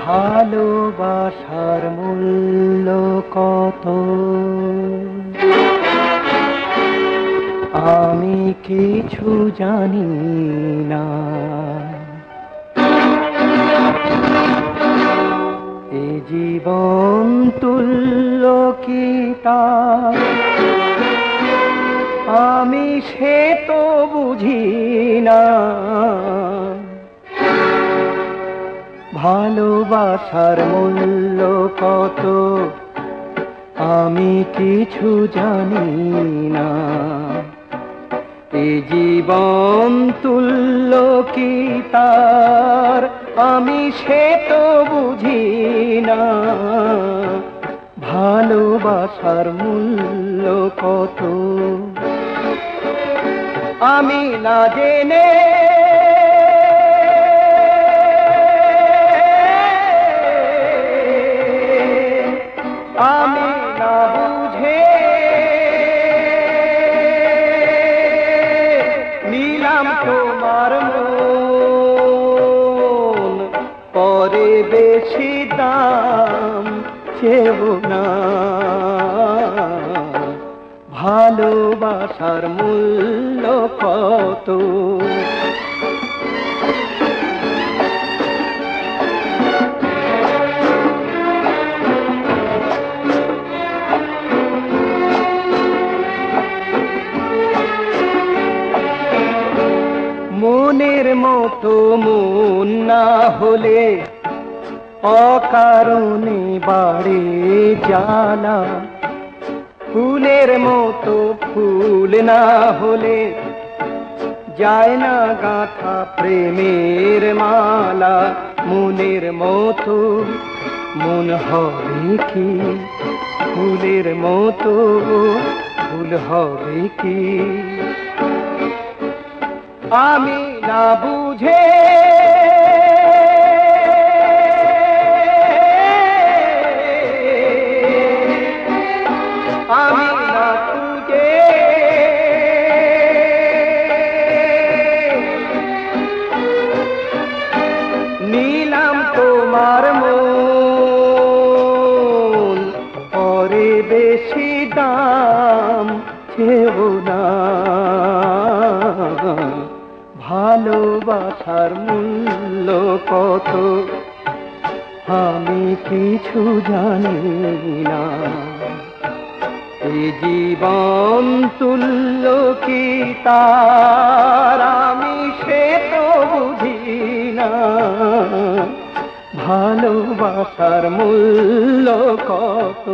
ভালোবাসার মূল্য কত আমি কিছু জানি না। এ জীবন তুল্য কি তার আমি সে তো বুঝি না। ভালোবাসার মূল্য কত আমি কিছু জানি না। এ জীবন তুল্য কি তার আমি সে তো বুঝি না। ভালোবাসার মূল্য কত আমি না জেনে আমি না বুঝে নিলাম তোমার মন, পরে বেশি দাম চেব না। ভালোবাসার মূল্য কত মনের মতো মন না হলে অকারণে বাড়ে জ্বালা। ফুলের মতো ফুল না হলে যায় না গাঁথা প্রেমের মালা। মনের মতো মন হবে কি ফুলের মতো ফুল হবে কি আমি না বুঝে আমি না খুঁজে নিলাম তোমার মন, পরে বেশি দাম চেব না। ভালোবাসার মূল্য কত আমি কিছু জানি না। এ জীবন তুল্য কি তার আমি সে তো বুঝি না। ভালোবাসার মূল্য কত।